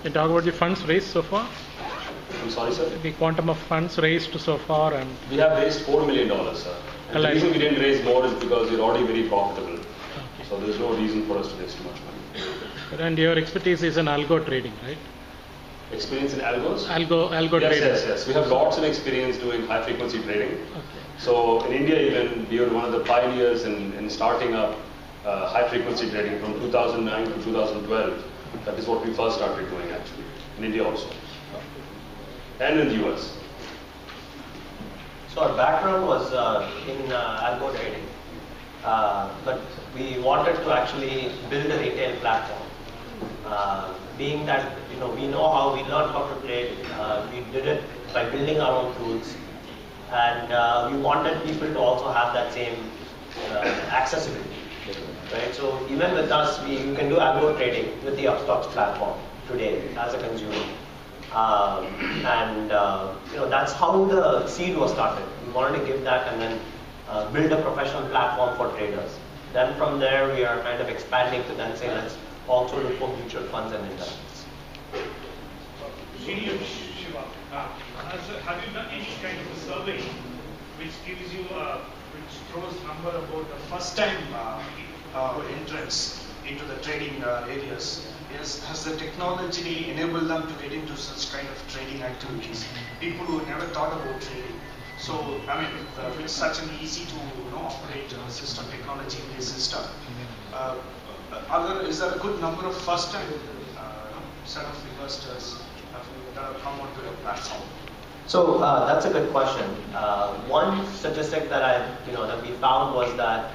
You talk about the funds raised so far? I'm sorry, sir? The quantum of funds raised so far, and we have raised $4 million, sir. And the reason we didn't raise more is because we're already very profitable. Okay. So there's no reason for us to raise too much money. And your expertise is in algo trading, right? Experience in algos? Algo yes, trading. Yes. We have lots of experience doing high frequency trading. Okay. So in India even, we were one of the pioneers in starting up high frequency trading from 2009 to 2012. That is what we first started doing actually, in India also. And in the US. So our background was in algo trading, but we wanted to actually build a retail platform. Being that we know how we learned how to trade, we did it by building our own tools, and we wanted people to also have that same accessibility. Right? So even with us, you can do algo trading with the Upstox platform today as a consumer. That's how the seed was started. We wanted to give that and then build a professional platform for traders. Then from there, we are kind of expanding to then say, let's also look for mutual funds and investments. Shiva, have you done any kind of a survey which gives you, which throws number about the first time entrance into the trading areas? Has the technology enabled them to get into such kind of trading activities? People who never thought about trading. So, I mean, with such an easy to operate system, technology-based system, is there a good number of first-time set of investors that have come onto your platform? So that's a good question. One statistic that that we found was that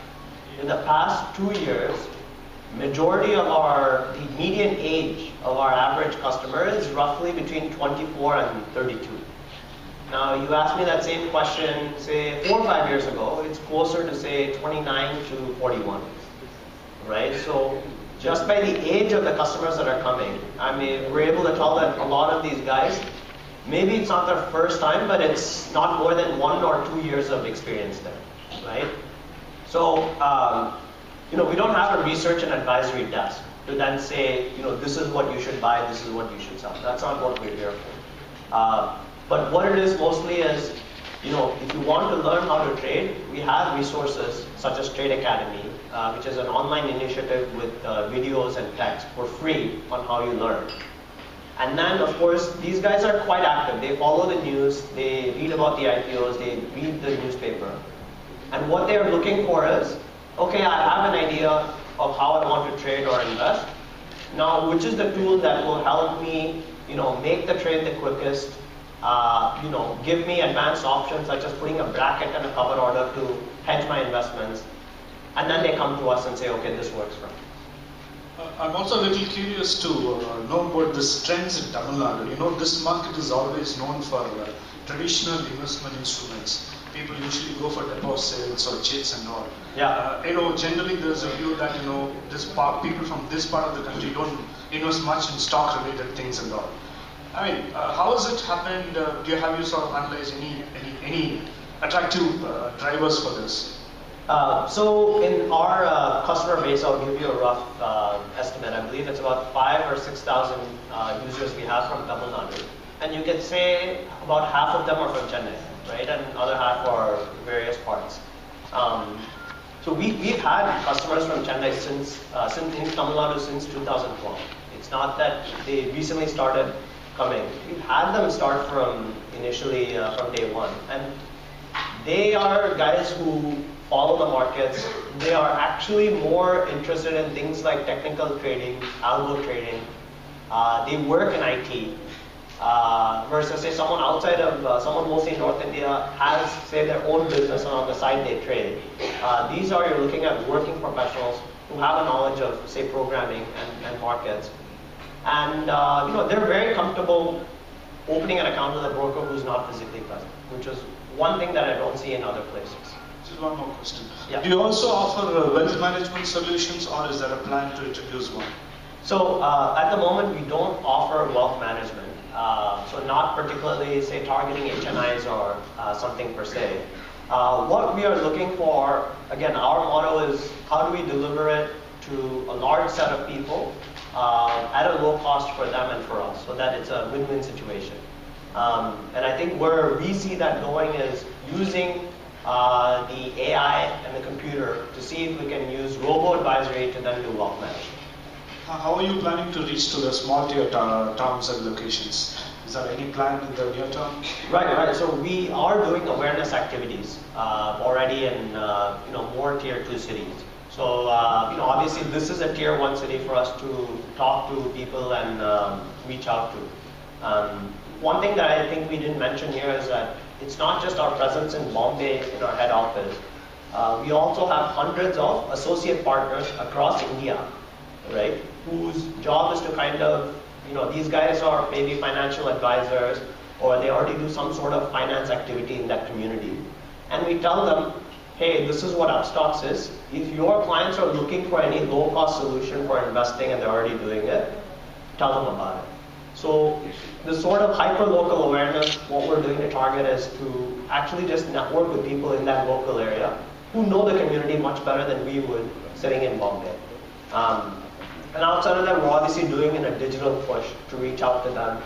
in the past 2 years, majority of the median age of our average customer is roughly between 24 and 32. Now, you asked me that same question, say, 4 or 5 years ago, it's closer to, say, 29 to 41, right? So just by the age of the customers that are coming, I mean, we're able to tell that a lot of these guys, maybe it's not their first time, but it's not more than 1 or 2 years of experience there, right? So, we don't have a research and advisory desk to then say, this is what you should buy, this is what you should sell. That's not what we're here for. But what it is mostly is, if you want to learn how to trade, we have resources such as Trade Academy, which is an online initiative with videos and text for free on how you learn. And then, of course, these guys are quite active. They follow the news, they read about the IPOs, they read the newspaper. And what they're looking for is, okay, I have an idea of how I want to trade or invest. Now, which is the tool that will help me, make the trade the quickest, give me advanced options such as putting a bracket and a cover order to hedge my investments. And then they come to us and say, okay, this works for me. I'm also a little curious to know about this trends in Tamil Nadu. This market is always known for traditional investment instruments. People usually go for deposits or chits and all. Yeah. Generally there's a view that people from this part of the country don't invest much in stock-related things and all. I mean, how has it happened? Have you sort of analyzed any attractive drivers for this? So in our customer base, I'll give you a rough estimate. I believe it's about 5,000 or 6,000 users we have from Tamil Nadu. And you can say about half of them are from Chennai, right? And the other half are various parts. So we've had customers from Chennai since in Tamil Nadu since 2012. It's not that they recently started coming. We've had them start from initially from day one. And they are guys who follow the markets. They are actually more interested in things like technical trading, algo trading. They work in IT. Versus say someone outside of, someone mostly in North India has say their own business and on the side they trade. These are, you're looking at working professionals who have a knowledge of say programming and markets. And they're very comfortable opening an account with a broker who's not physically present, which is one thing that I don't see in other places. Just one more question. Yeah. Do you also offer wealth management solutions, or is there a plan to introduce one? So at the moment, we don't offer wealth management. So not particularly, say, targeting HNIs or something per se. What we are looking for, again, our motto is how do we deliver it to a large set of people at a low cost for them and for us, so that it's a win-win situation. And I think where we see that going is using the AI and the computer to see if we can use robo-advisory to then do wealth management. How are you planning to reach to the small tier towns and locations? Is there any plan in the near term? Right. So we are doing awareness activities already in more tier 2 cities. So obviously this is a tier 1 city for us to talk to people and reach out to. One thing that I think we didn't mention here is that it's not just our presence in Bombay in our head office. We also have hundreds of associate partners across India, right? Whose job is to kind of, these guys are maybe financial advisors, or they already do some sort of finance activity in that community. And we tell them, hey, this is what Upstox is. If your clients are looking for any low-cost solution for investing and they're already doing it, tell them about it. So this sort of hyper-local awareness, what we're doing to target is to actually just network with people in that local area who know the community much better than we would sitting in Bombay. And outside of that, we're obviously doing a digital push to reach out to them,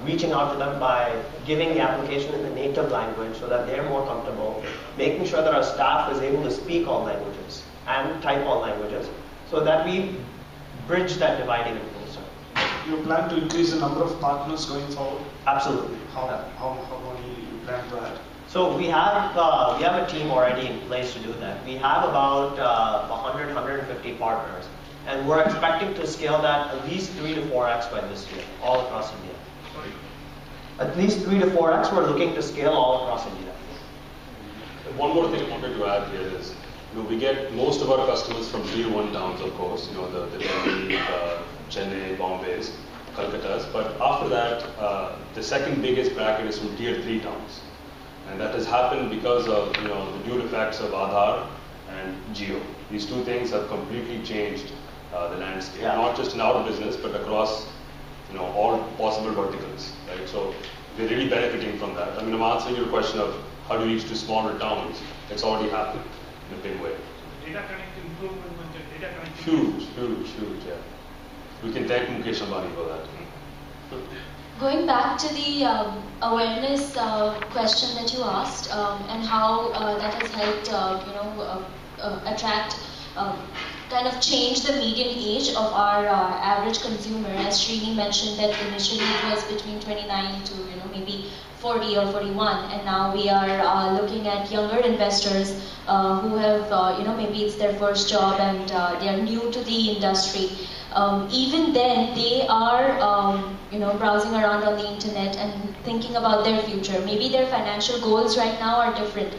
reaching out to them by giving the application in the native language so that they're more comfortable, making sure that our staff is able to speak all languages and type all languages so that we bridge that divide even closer. You plan to increase the number of partners going forward? Absolutely. How many you plan to add? So we have a team already in place to do that. We have about 100, 150 partners. And we're expecting to scale that at least 3 to 4x by this year, all across India. Sorry? At least 3 to 4x we're looking to scale all across India. One more thing I wanted to add here is, we get most of our customers from tier 1 towns, of course, the Delhi, Chennai, Bombays, Calcuttas. But after that, the second biggest bracket is from tier 3 towns. And that has happened because of the dual effects of Aadhaar and Geo. These two things have completely changed the landscape, not just in our business, but across all possible verticals, right? So we're really benefiting from that. I mean, I'm answering your question of how to reach to smaller towns. It's already happened in a big way. Data connect improvement, data connect. Huge, yeah. We can thank Mukesh Ambani for that. Going back to the awareness question that you asked, and how that has helped, attract, kind of change the median age of our average consumer. As Srini mentioned, that initially it was between 29 to maybe 40 or 41, and now we are looking at younger investors who have maybe it's their first job and they are new to the industry. Even then, they are browsing around on the internet and thinking about their future. Maybe their financial goals right now are different.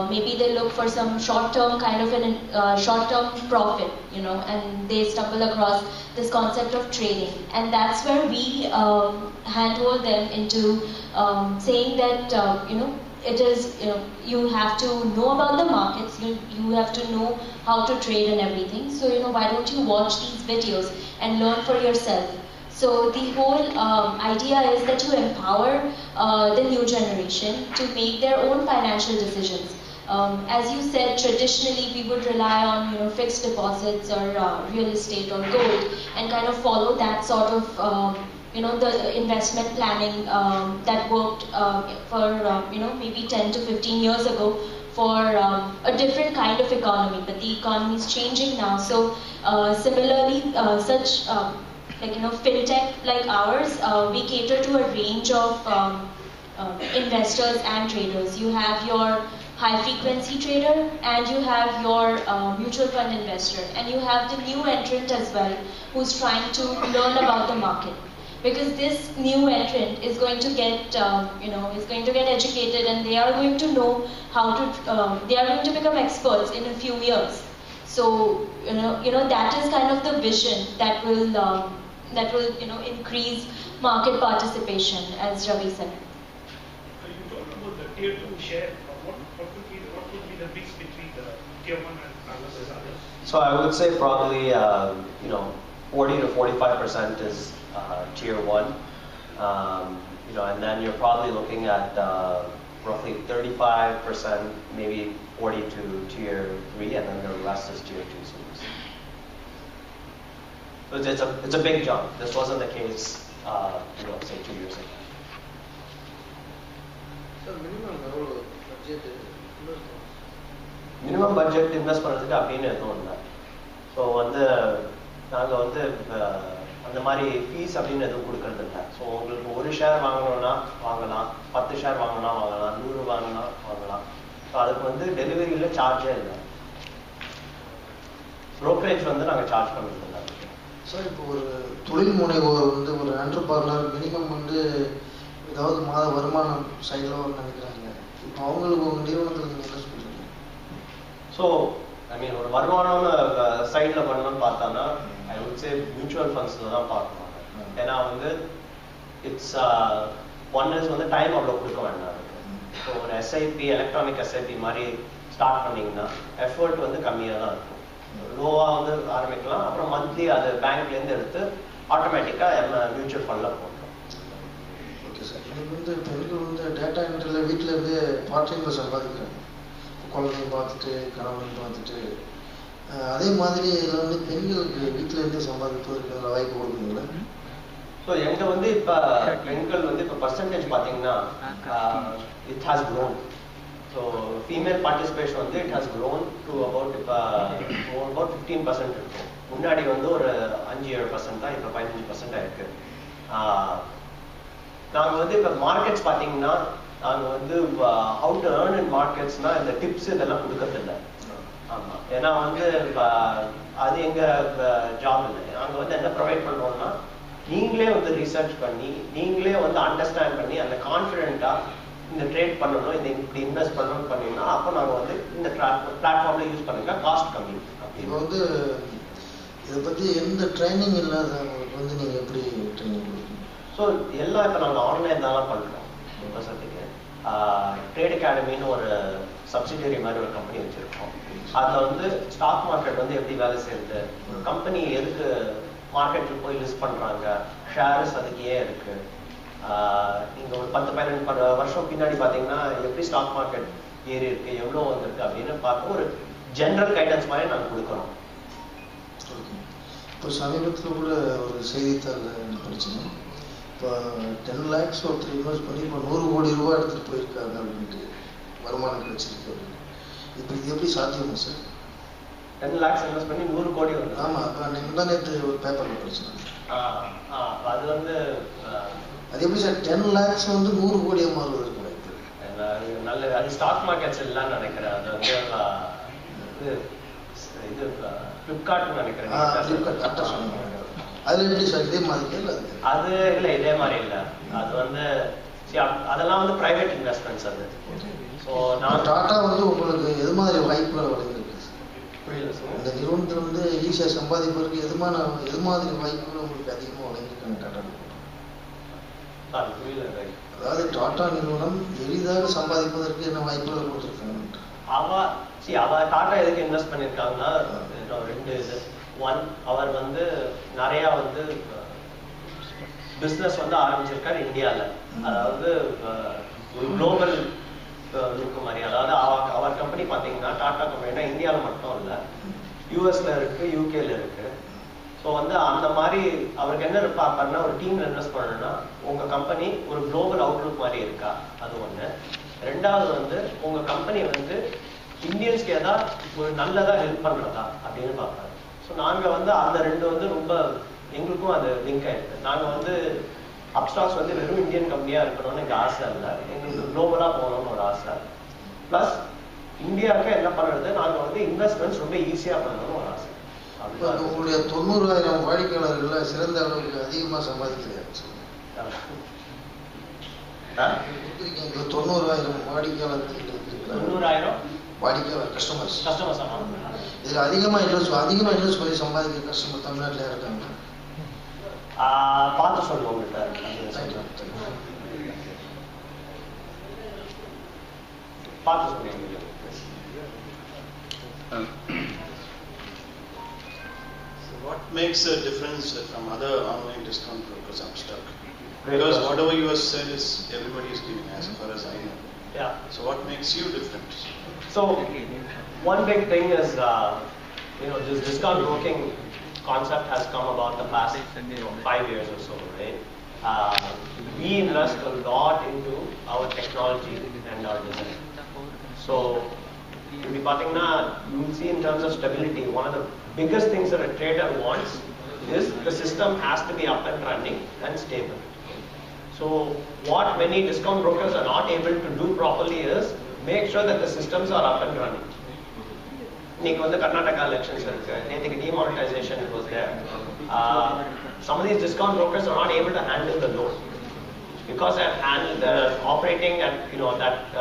Maybe they look for some short-term kind of short-term profit, and they stumble across this concept of trading. And that's where we handhold them into saying that it is, you have to know about the markets, you have to know how to trade and everything. So, why don't you watch these videos and learn for yourself? So the whole idea is that you empower the new generation to make their own financial decisions. As you said, traditionally we would rely on fixed deposits or real estate or gold and kind of follow that sort of the investment planning that worked for maybe 10 to 15 years ago for a different kind of economy, but the economy is changing now. So similarly, such fintech like ours, we cater to a range of investors and traders. You have your high frequency trader and you have your mutual fund investor, and you have the new entrant as well who's trying to learn about the market. Because this new entrant is going to get, is going to get educated, and they are going to know how to, they are going to become experts in a few years. So, that is kind of the vision that will, increase market participation, as Ravi said. You talked about the tier 2 share. What would be the mix between the tier 1 and others? So I would say probably, 40 to 45% is tier 1, and then you're probably looking at roughly 35%, maybe 40 to tier 3, and then the rest is tier 2 cities. It's a big jump. This wasn't the case, say 2 years ago. So minimum budget minimum budget invest பண்ணுறதுக்கு அப்படின்னு எதுவும் இல்லை. So நாங்கள் அந்த மாதிரி fees அப்படின்னு எதுவும் கொடுக்கறது இல்லை. ஸோ உங்களுக்கு ஒரு ஷேர் வாங்கணும்னா வாங்கலாம், 10 ஷேர் வாங்கணும்னா வாங்கலாம், 100 வாங்கினா வாங்கலாம். ஸோ அதுக்கு டெலிவரியில் சார்ஜே இல்லை. brokerage நாங்கள் சார்ஜ் பண்ணுறது இல்லை. சார் இப்போ ஒரு தொழில் முனைவோர் ஒரு என்டர்பிரனர் மினிமம் ஏதாவது மாத வருமானம் சைடில் நினைக்கிறாங்க. இப்போ அவங்களுக்கு உங்கள் நிறுவனத்தில் நீங்கள் என்ன சொல்றீங்க? ஸோ ஒரு வருமானம்னு சைடில் பண்ணணும்னு பார்த்தோன்னா ஐ வுட் சே மியூச்சுவல் ஃபண்ட்ஸில் தான் பார்க்கணும். ஏன்னா இட்ஸ் ஒன் இஸ் டைம் அவ்வளோ கொடுக்க வேண்டாம் இருக்கு. ஸோ ஒரு எஸ்ஐபி எலக்ட்ரானிக் எஸ்ஐபி மாதிரி ஸ்டார்ட் பண்ணிங்கன்னா எஃபர்ட் கம்மியாக தான் இருக்கும். லோவாக ஆரம்பிக்கலாம், அப்புறம் மந்த்லி அது பேங்க்லேருந்து எடுத்து ஆட்டோமேட்டிக்காக மியூச்சுவல் ஃபண்டில் போட்டோம். Okay sir. இன்னைக்கு பெண்கள் டேட்டா என்ட்ரியில் வீட்டில் இருந்து பார்ட் டைமில் சம்பாதிக்கிறாங்க. குழந்தையும் பார்த்துட்டு கணவனையும் பார்த்துட்டு அதே மாதிரி இதில் பெண்களுக்கு வீட்டில் இருந்தே சம்பாதிப்பதற்கு வாய்ப்பு கொடுக்குங்களா? ஸோ எங்கே இப்போ பெண்கள் இப்போ பர்சன்டேஜ் பார்த்தீங்கன்னா it has grown. So female participation it has grown to about இப்போ அபவுட் 15% இருக்கும். முன்னாடி ஒரு 5-7% தான், இப்போ 15% இருக்கு. நாங்கள் இப்போ மார்க்கெட்ஸ் பார்த்தீங்கன்னா நாங்கள் ஹவு டு ஏர்ன் இன் மார்க்கெட்ஸ்னா இந்த டிப்ஸ் இதெல்லாம் கொடுக்கறதில்ல. ஆமாம், ஏன்னா அது எங்கள் ஜாப் இல்லை. நாங்கள் என்ன ப்ரொவைட் பண்ணுறோம்னா நீங்களே ரீசர்ச் பண்ணி நீங்களே அண்டர்ஸ்டாண்ட் பண்ணி அந்த கான்ஃபிடென்ட்டாக இந்த ட்ரேட் பண்ணணும், இந்த இப்படி இன்வெஸ்ட் பண்ணணும்னு பண்ணிங்கன்னா அப்போ நாங்கள் இந்த பிளாட்ஃபார்மில் யூஸ் பண்ணிக்கலாம், காஸ்ட் கம்மி. இப்போ இதை பற்றி எந்த ட்ரைனிங் இல்லாதவங்களுக்கு நீங்கள் எப்படி ட்ரைனிங் கொடுக்கணும்? ஸோ எல்லாம் இப்போ நாங்கள் ஆன்லைன் தான் பண்ணுறோம். யூனிவர்சிட்டிக்கு ட்ரேட் அகாடமின்னு ஒரு சப்சிடரி மாதிரி ஒரு கம்பெனி வச்சுருக்கோம். அதில் ஸ்டாக் மார்க்கெட் எப்படி வேலை செய்யுது, ஒரு கம்பெனி எதுக்கு மார்க்கெட்டில் போய் லிஸ்ட் பண்ணுறாங்க, ஷேர்ஸ் அதுக்கு ஏன் இருக்குது, நீங்கள் ஒரு 10-12 வருஷம் பின்னாடி பார்த்தீங்கன்னா எப்படி ஸ்டாக் மார்க்கெட் ஏறி இருக்கு, எவ்வளோ வந்திருக்கு அப்படின்னு பார்த்து ஒரு ஜென்ரல் கைடன்ஸ் மாதிரி நாங்கள் கொடுக்குறோம். இப்போ சமீபத்தில் கூட ஒரு செய்தித்தாள் படிச்சோம். இப்போ 10 lakhs ஒருத்தர் இன்வெஸ்ட் பண்ணி இப்போ 100 கோடி ரூபாய் எடுத்துகிட்டு போயிருக்காங்க அப்படின்ட்டு வருமானம் கிடைச்சிருக்கு அப்படின்னு. இப்போ இது எப்படி சாத்தியமா சார்? 10 lakhs இன்வெஸ்ட் பண்ணி 100 கோடி வருது. ஆமாம், இப்போ நீங்கள் நேற்று ஒரு பேப்பரில் படிச்சோம். அது அது எப்படி சார் 10 lakhs 100 கோடியாக மாறுவதற்கு வாய்ப்பு? நல்ல அது ஸ்டாக் மார்க்கெட்ஸ் எல்லாம் நினைக்கிறேன். அது இது ஃப்ளிப்கார்ட்னு நினைக்கிறேன். கரெக்டாக சொன்னீங்க. அதில் எப்படி சார் இதே மாதிரி இல்லை? அது இல்லை, இதே மாதிரி இல்லை. அது அதெல்லாம் பிரைவேட் இன்வெஸ்ட்மெண்ட்ஸ். அது ஸோ நான் டாட்டா உங்களுக்கு எது மாதிரி வாய்ப்புகள் வழங்கியிருக்கு? புரியல சார். இந்த நிறுவனத்தில் ஈஸியாக சம்பாதிப்பதற்கு எது மாதிரி வாய்ப்புகள் உங்களுக்கு அதிகமாக வழங்கியிருக்காங்க டாட்டா? புரியல. அதாவது டாட்டா நிறுவனம் எளிதாக சம்பாதிப்பதற்கு என்ன வாய்ப்புகள் கொடுத்துருக்காங்க? அவ டாட்டா எதுக்கு இன்வெஸ்ட் பண்ணியிருக்காங்கன்னா 2 இது. ஒன், அவர் நிறைய பிஸ்னஸ் ஆரம்பிச்சிருக்காரு இந்தியாவில். அதாவது ஒரு குளோபல் லுக் மாதிரி. அதாவது அவர் கம்பெனி பார்த்தீங்கன்னா டாட்டா கம்பெனினா இந்தியாவில் மட்டும் இல்லை, யூஎஸ்ல இருக்கு, யூகேல இருக்கு. ஸோ அந்த மாதிரி அவருக்கு என்ன பார்ப்பாருன்னா ஒரு டீம்ல இன்வெஸ்ட் பண்ணணும்னா உங்க கம்பெனி ஒரு குளோபல் அவுட்லுக் மாதிரி இருக்கா, அது ஒன்று. ரெண்டாவது உங்க கம்பெனி இந்தியன்ஸ்க்கு ஏதாவது ஒரு நல்லதா ஹெல்ப் பண்றதா அப்படின்னு பார்ப்பாரு. ஸோ நாங்கள் அந்த ரெண்டு ரொம்ப எங்களுக்கும் அது லிங்க் ஆயிருக்கு. நாங்கள் அப்ஸ்டாக்ஸ் வெறும் இந்தியன் கம்பெனியா இருக்கணும்னு எங்கள் ஆசை இல்லை, எங்களுக்கு குளோபலா போகணும்னு ஒரு ஆசை. பிளஸ் இந்தியாவுக்கு என்ன பண்றது, நாங்கள் இன்வெஸ்ட்மெண்ட்ஸ் ரொம்ப ஈஸியா பண்ணணும்னு ஒரு ஆசை. உங்களுடைய 90,000 வாடிக்கையாளர்கள் சிறந்த அளவுக்கு அதிகமாக சம்பாதிக்கிறாங்க. 90,000 வாடிக்கையாளர்கள் 90,000 வாடிக்கையாளர் கஸ்டமர்ஸ். இதில் அதிகமாக இன்வெஸ்ட் பண்ணி சம்பாதிக்கிற கஸ்டமர் தமிழ்நாட்டில் இருக்காங்க. பார்த்து சொல்லுவோம் உங்கள்கிட்ட. பார்த்து சொல்லுங்க. What makes a difference from other online discount brokers, Upstox? Because whatever you have said is everybody is giving, as far as I know. Yeah. So what makes you different? So one big thing is, this discount broking concept has come about the past 5 years or so, right? We invest a lot into our technology and our design. So, you will see in terms of stability, one of the biggest things that a trader wants is the system has to be up and running and stable. So, what many discount brokers are not able to do properly is make sure that the systems are up and running. The Karnataka elections, demonetization was there. Some of these discount brokers are not able to handle the load because they're operating at that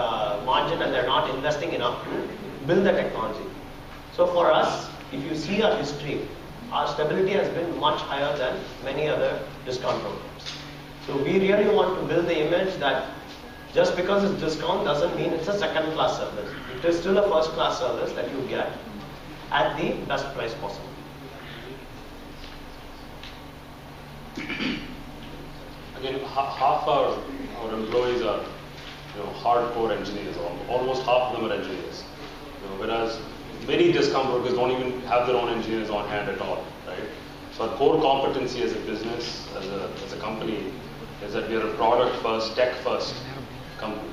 margin and they're not investing enough to build the technology. So for us, if you see our history, our stability has been much higher than many other discount brokers. So we really want to build the image that just because it's discount doesn't mean it's a second-class service. It is still a first-class service that you get at the best price possible. Again, half our employees are hardcore engineers. Almost half of them are engineers. Whereas many discount brokers don't even have their own engineers on hand at all, right? So our core competency as a business, as a company, is that we are a product first, tech first company.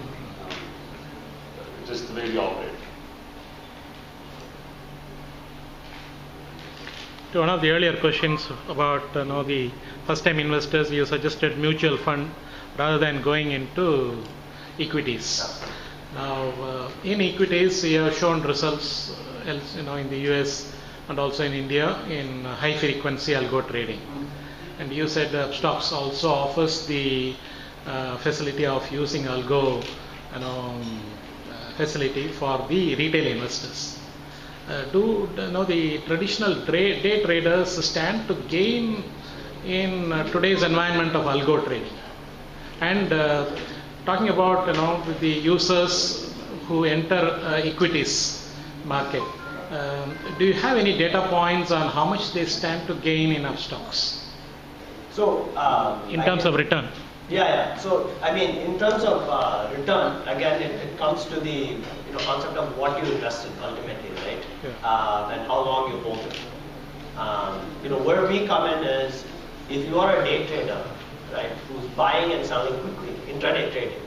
Just the way we operate. To one of the earlier questions about the first-time investors, you suggested mutual fund rather than going into equities. Now, in equities, you have shown results, in the US and also in India in high-frequency algo trading. And you said Upstox also offers the facility of using algo, facility for the retail investors. Do the traditional day traders stand to gain in today's environment of algo trading? And talking about the users who enter equities market, do you have any data points on how much they stand to gain in Upstox? So, in terms of return? Yeah. So, in terms of return, again, it comes to the concept of what you invest in ultimately, right? Yeah. And how long you hold it. Where we come in is, if you are a day trader, right, who's buying and selling quickly, intraday trading,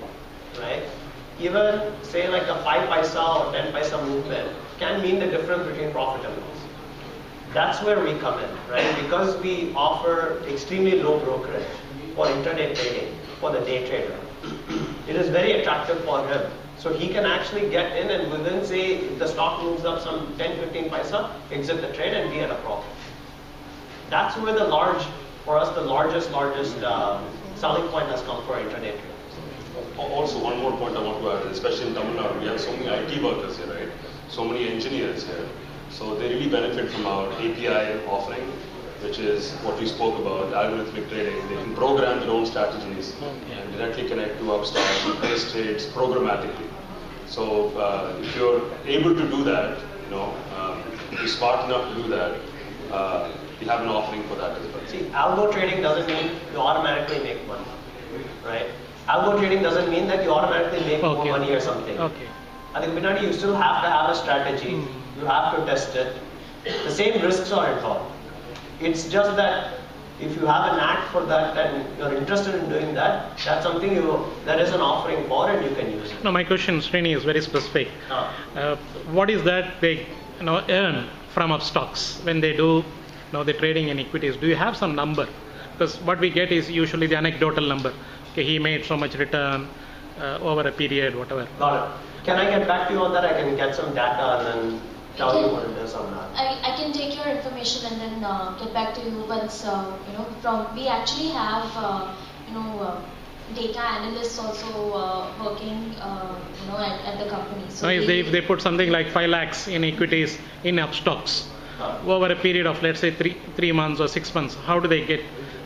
right? Even say like a 5 paisa or 10 paisa movement can mean the difference between profit and loss. That's where we come in, right? Because we offer extremely low brokerage for intraday trading for the day trader. It is very attractive for him. So he can actually get in and within, say, if the stock moves up some 10-15 paisa, exit the trade and be at a profit. That's where for us, the largest selling point has come for intraday traders. Also, one more point I want to add, especially in Tamil Nadu, we have so many IT workers here, right? So many engineers here. So they really benefit from our API offering, which is what we spoke about, algorithmic trading. They can program their own strategies and directly connect to Upstox and place trades programmatically. So if you're able to do that, if you're smart enough to do that, we have an offering for that as well. See, algo trading doesn't mean you automatically make money, right? Algo trading doesn't mean that you automatically make more money or something. Okay. I think you still have to have a strategy. You have to test it. The same risks are involved. It's just that if you have a knack for that and you're interested in doing that, that's something that is an offering for and you can use it. No, my question, Srini, is very specific. What is that they earn from Upstox when they do the trading in equities? Do you have some number? Because what we get is usually the anecdotal number. Okay, he made so much return over a period, whatever. Got it. Can I get back to you on that? I can get some data and then tell you what it is on that. I can take your information and then get back to you once, we actually have, data analysts also working, at the company. So if they put something like 5 lakhs in equities in Upstox over a period of, let's say, 3 months or 6 months, how do they get,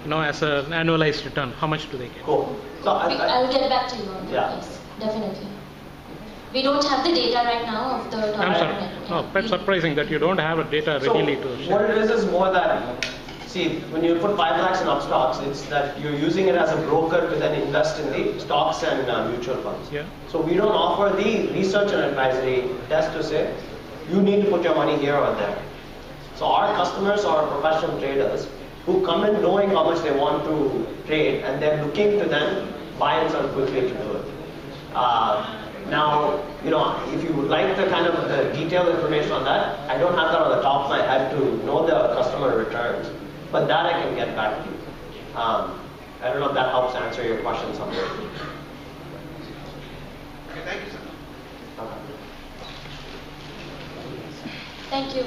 as an annualized return? How much do they get? Cool. So I'll get back to you on that. Yeah. Yes, definitely. We don't have the data right now of the I'm sorry. No, quite surprising that you don't have a data readily to share. What it is more that, see, when you put 5 lakhs in Upstox, it's that you're using it as a broker to then invest in the stocks and mutual funds. Yeah. So we don't offer the research and advisory desk to say, you need to put your money here or there. So our customers are professional traders who come in knowing how much they want to trade, and they're looking to then buy and sell quickly to do it. Now, if you would like the kind of the detailed information on that, I don't have that on the top of my head to know the customer returns, but that I can get back to you. I don't know if that helps answer your question somewhere. Okay, thank you, sir. Okay. Thank you.